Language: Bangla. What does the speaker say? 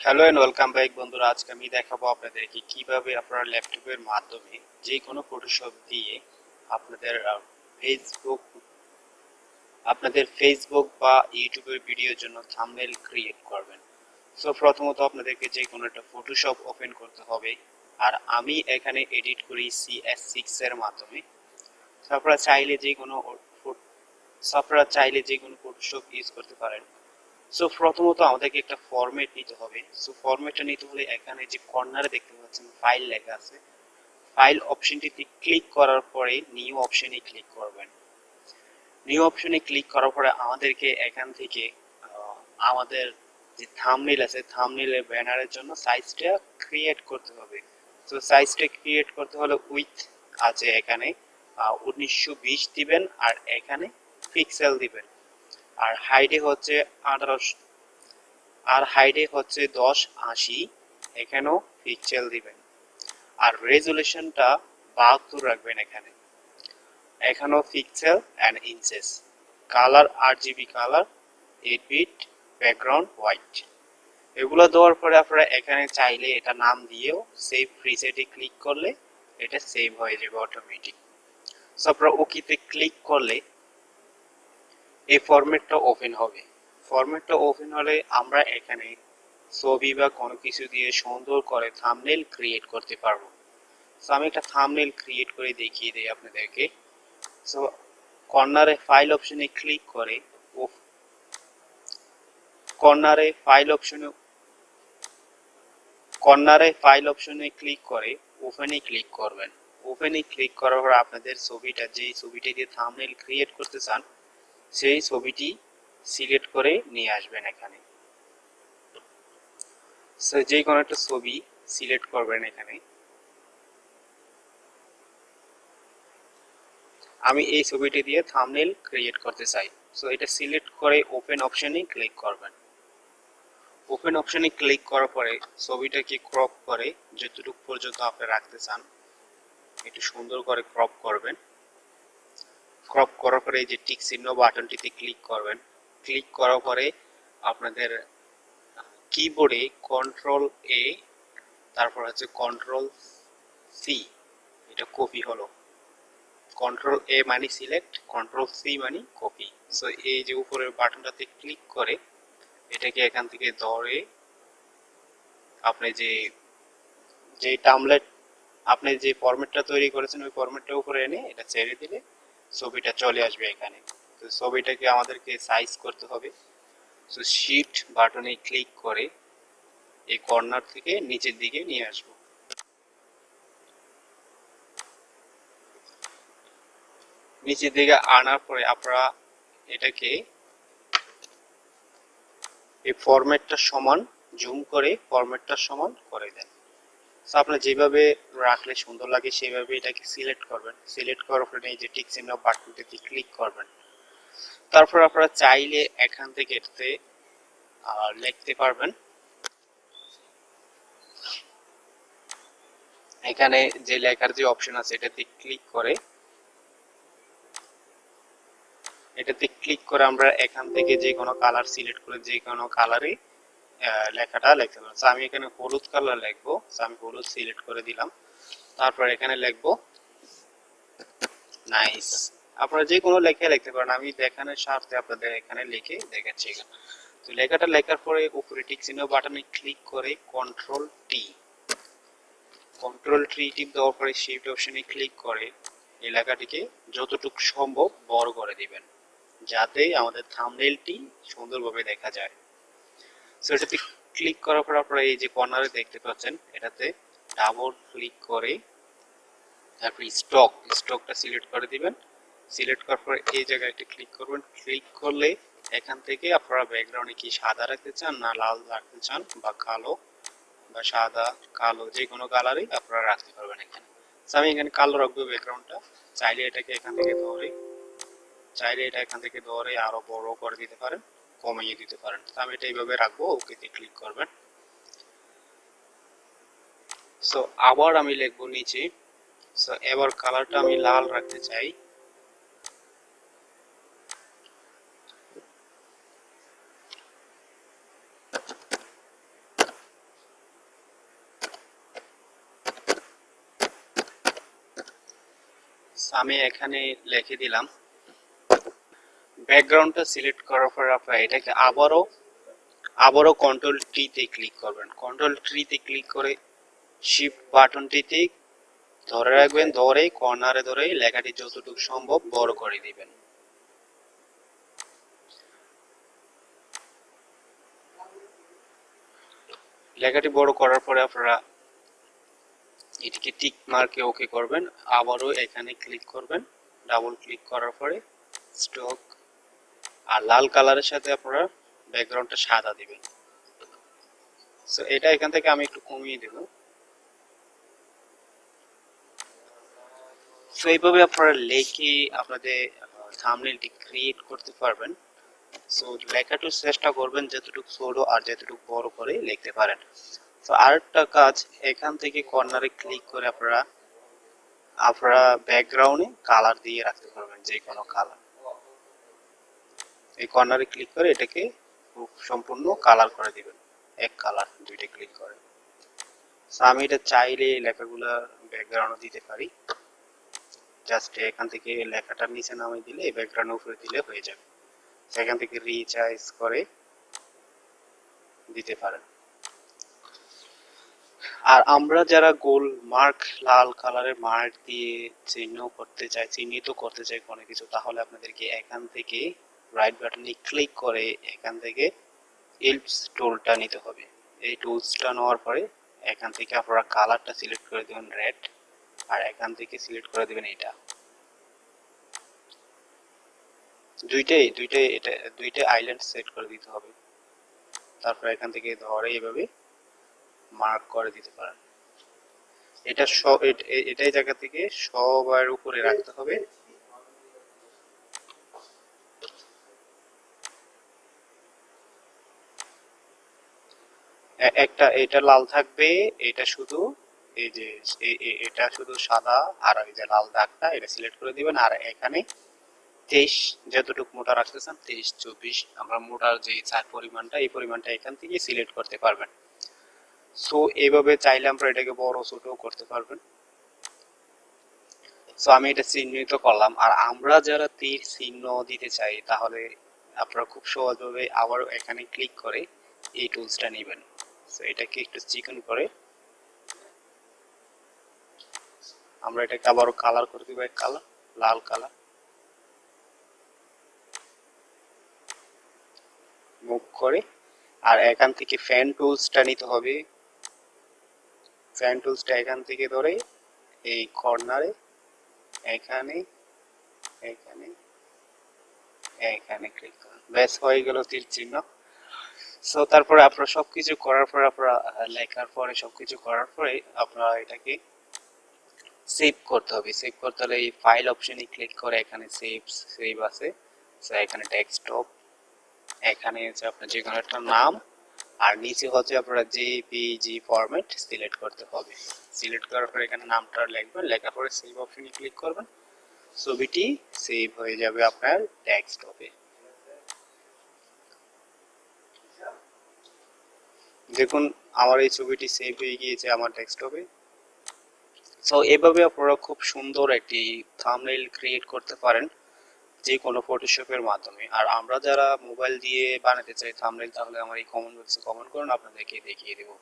হ্যালো এন্ড ওয়েলকাম ব্যাক বন্ধুরা। আজকে আমি দেখাবো আপনাদেরকে কিভাবে আপনারা ল্যাপটপের মাধ্যমে যে কোনো ফটোশপ দিয়ে আপনাদের ফেসবুক ফেসবুক বা ইউটিউবের ভিডিওর জন্য থাম্বনেল ক্রিয়েট করবেন। সো প্রথমত আপনাদেরকে যে কোনো একটা ফটোশপ ওপেন করতে হবে, আর আমি এখানে এডিট করি CS6 এর মাধ্যমে। সো আপনারা চাইলে যে কোনো ফটোশপ ইউজ করতে পারেন। সো প্রথমত আমাদেরকে একটা ফরম্যাট নিতে হবে। সো ফরম্যাটটা নিতে হলে এখানে যে কর্নারে দেখতে পাচ্ছেন ফাইল লেখা আছে, ফাইল অপশনটিতে ক্লিক করার পরে নিউ অপশনে ক্লিক করবেন। নিউ অপশনে ক্লিক করার পরে আমাদেরকে এখান থেকে আমাদের যে থাম্বনেল আছে, থাম্বনেলের ব্যানারের জন্য সাইজটা ক্রিয়েট করতে হবে। সো সাইজটা ক্রিয়েট করতে হলে উইথ আছে এখানে 1920 দিবেন, আর এখানে পিক্সেল দিবেন, আর হাইটে হচ্ছে 1800, আর হাইটে হচ্ছে 1080, এখানেও পিক্সেল দিবেন, আর রেজুলেশনটা 72 রাখবেন এখানেও pixel and inches. Colour RGB colour, 8 bit, background white. এগুলো দেওয়ার পরে আপনারা এখানে চাইলে এটা নাম দিয়েও সেভ প্রিসেটে ক্লিক করলে এটা সেভ হয়ে যাবে অটোমেটিক। সো আপনারা ওকেতে ক্লিক করলে এই ফরম্যাটটা ওপেন হবে। ফরম্যাটটা ওপেন হলে আমরা এখানে ছবি বা কোনো কিছু দিয়ে সুন্দর করে থাম্বনেল ক্রিয়েট করতে পারবো। সো আমি একটা থাম্বনেল ক্রিয়েট করে দেখিয়ে দিই আপনাদেরকে। সো কর্নারে ফাইল অপশনে ক্লিক করে কর্নারে ফাইল অপশনে ক্লিক করে ওপেনে ক্লিক করবেন। ওপেনে ক্লিক করার পর আপনাদের ছবিটা, যেই ছবিটা দিয়ে থাম্বনেল ক্রিয়েট করতে চান সেই ছবিটি সিলেক্ট করে নিয়ে আসবেন এখানে। সো যে কোনো একটা ছবি সিলেক্ট করবেন এখানে। আমি এই ছবিটি দিয়ে থাম্বনেল ক্রিয়েট করতে চাই। সো এটা সিলেক্ট করে ওপেন অপশনে ক্লিক করবেন। ওপেন অপশনে ক্লিক করার পরে ছবিটাকে ক্রপ করে যতটুকু পর্যন্ত আপনি রাখতে চান একটু সুন্দর করে ক্রপ করবেন। ক্রপ করার পরে এই যে টিক চিহ্ন বাটনটিতে ক্লিক করবেন। ক্লিক করার পরে আপনাদের কিবোর্ডে Ctrl+A, তারপর হচ্ছে Ctrl+C, এটা কপি হলো। Ctrl+A মানে সিলেক্ট, Ctrl+C মানে কপি। সো এই যে উপরের বাটনটাতে ক্লিক করে এটাকে এখান থেকে ধরে আপনি যে টামলেট আপনি যে ফরম্যাটটা তৈরি করেছেন ওই ফরম্যাটটার উপরে এনে এটা ছেড়ে দিলে ছবিটা চলে আসবে এখানে। তো ছবিটাকে আমাদেরকে সাইজ করতে হবে। সো শিফট বাটনে ক্লিক করে এই কর্নার থেকে নিচের দিকে নিয়ে আসবো। নিচের দিকে আনার পরে আপনারা এটাকে এই ফরম্যাটটা সমান জুম করে ফরম্যাটটা সমান করে দেন। সো আপনারা যেভাবে রাখলে সুন্দর লাগে সেভাবে এটাকে সিলেক্ট করবেন। সিলেক্ট করার পরে এই যে টিক চিহ্ন বাটনটিতে ক্লিক করবেন। তারপর আপনারা চাইলে এখান থেকে এটাতে লিখতে পারবেন। এখানে যে লেখার যে অপশন আছে এটাতে ক্লিক করে আমরা এখান থেকে যে কোনো কালার সিলেক্ট করে যে কোনো কালারে লেখাটা লিখতে পারবো। আমি এখানে হলুদ কালার লিখবো। আমি হলুদ সিলেক্ট করে দিলাম। তারপর এখানে লিখবো নাইস। আপনারা যে কোনো লেখা লিখতে পারেন, আমি দেখানোর স্বার্থে আপনাদের এখানে লিখে দেখাচ্ছি। তো লেখাটা লেখার পরে উপরে টিক চিহ্ন বাটনে ক্লিক করে কন্ট্রোল টিপ দেওয়ার পরে শিফট অপশনে ক্লিক করে এই লেখাটিকে যতটুকু সম্ভব বড় করে দিবেন যাতে আমাদের থাম্বনেলটি সুন্দরভাবে দেখা যায়। সো এটাতে ক্লিক করার পর আপনারা এই যে কর্নারে দেখতে পাচ্ছেন এটাতে ডাবল ক্লিক করে তারপর স্টকটা সিলেক্ট করে দিবেন। সিলেক্ট করার পর এই জায়গায় একটা ক্লিক করবেন। ক্লিক করলে এখান থেকে আপনারা ব্যাকগ্রাউন্ডে কি সাদা রাখতে চান না লাল রাখতে চান বা কালো বা সাদা কালো যে কোনো কালারই আপনারা রাখতে পারবেন এখানে। আমি এখানে কালো রাখবো ব্যাকগ্রাউন্ডটা। চাইলে এটা এখান থেকে ধরে আরো বড় করে দিতে পারেন, কমিয়ে দিতে পারেন। আমি এটা এইভাবে রাখবো। ওকেতে ক্লিক করবেন। সো আবার আমি লিখবো নিচে। সো এবার কালারটা আমি লাল রাখতে চাই। আমি এখানে লিখে দিলাম। ব্যাকগ্রাউন্ডটা সিলেক্ট করার পর আপনারা এটাকে আবারও কন্ট্রোল টিতে ক্লিক করবেন। কন্ট্রোল টিতে ক্লিক করে শিফট বাটনটিতে ধরে রাখবেন, ধরে কর্নারে ধরে লেখাটি যতটুকু সম্ভব বড় করে দিবেন। লেখাটি বড় করার পরে আপনারা এটিকে টিক মার্কে ওকে করবেন। আবারও এখানে ক্লিক করবেন, ডাবল ক্লিক করার পরে স্টক আর লাল কালারের সাথে আপনারা ব্যাকগ্রাউন্ডটা সাদা দিবেন। সো এটা এখান থেকে আমি একটু কমিয়ে দেব। সো এইভাবে আপনারা লিখে আপনাদের থাম্বনেলটি ক্রিয়েট করতে পারবেন। সো লেখাটা চেষ্টা করবেন যতটুকু ছোট আর যতটুকু বড় করে লিখতে পারেন। তো আরেকটা কাজ, এখান থেকে কর্নারে ক্লিক করে আপনারা ব্যাকগ্রাউন্ডে কালার দিয়ে রাখতে পারবেন, যে কোনো কালার। এই কর্নারে ক্লিক করে এটাকে সম্পূর্ণ কালার করে দিবেন, এক কালার দুইটা ক্লিক করে। আমি এটা চাইলে লেখাগুলা ব্যাকগ্রাউন্ডে দিতে পারি। জাস্ট এখান থেকে লেখাটার নিচে নামিয়ে দিলে এই ব্যাকগ্রাউন্ডের উপরে দিলে হয়ে যাবে। সেখান থেকে রিচার্জ করে দিতে পারেন। আর আমরা যারা গোল মার্ক, লাল কালারের মার্ক দিয়ে চিহ্নিত করতে চাই কোনো কিছু, তাহলে আপনাদেরকে এখান থেকে রাইট বাটনে ক্লিক করে এখান থেকে এলিপস টুলটা নিতে হবে। এই টুলসটা নেওয়ার পরে এখান থেকে আপনারা কালারটা সিলেক্ট করে দেবেন রেড, আর এখান থেকে সিলেক্ট করে দেবেন এটা। দুইটাই আইল্যান্ড সেট করে দিতে হবে। তারপর এখান থেকে ধরে এইভাবে মার্ক করে দিতে পারেন। এটা এটাই জায়গা থেকে সবার উপরে রাখতে হবে। এটা লাল থাকবে, এটা শুধু এই যে এটা শুধু সাদা, আর এই যে লাল দাগটা এটা সিলেক্ট করে দিবেন। আর এখানে 23 যতটুকু মোটা রাখতে চান, 23, 24 আমরা মোটার যে পরিমাণটা, এই পরিমাণটা এখান থেকে সিলেক্ট করতে পারবেন। সো এইভাবে চাইলে আমরা এটাকে বড় ছোট করতে পারবেন। সো আমি এটা চিহ্নিত করলাম। আর আমরা যারা তীর চিহ্ন দিতে চাই, তাহলে আপনারা খুব সহজভাবে আবার এখানে ক্লিক করে এই টুলসটা নেবেন। সো এটাকে একটু চিকন করে আমরা এটাকে আবারও কালার করে দিব, এক কালার লাল কালার মুভ করে। আর এখান থেকে ফ্যান টুলসটা নিতে হবে। ফ্যান টুলসটা এখান থেকে ধরে এই কর্নারে এখানে এখানে এখানে ক্লিক করুন, ব্যাস হয়ে গেল তীর চিহ্ন। সো তারপরে আপনারা সবকিছু করার পরে লেখার পরে সবকিছু করার পরে আপনারা এটাকে সেভ করতে হবে। সেভ করতে হলে এই ফাইল অপশনে ক্লিক করে এখানে সেভ আছে, সো এখানে ডেস্কটপ, এখানে হচ্ছে আপনার যে কোনো একটা নাম, আর নিচে হচ্ছে আপনারা জেপিজি ফরম্যাট সিলেক্ট করতে হবে। সিলেক্ট করার পরে এখানে নামটা লিখবেন, লেখার পরে সেভ অপশনে ক্লিক করবেন। ছবিটি সেভ হয়ে যাবে আপনার ডেস্কটপে। দেখুন আমার এই ছবিটি সেভ হয়ে গিয়েছে আমার ডেস্কটপে। সো এভাবে আপনারা খুব সুন্দর একটি থাম্বনেইল ক্রিয়েট করতে পারেন যে কোনো ফটোশপের মাধ্যমে। আর আমরা যারা মোবাইল দিয়ে বানাতে চাই থাম্বনেইল, তাহলে আমার এই কমেন্ট বক্সে কমেন্ট করুন, আপনাদেরকে দেখিয়ে দেবো।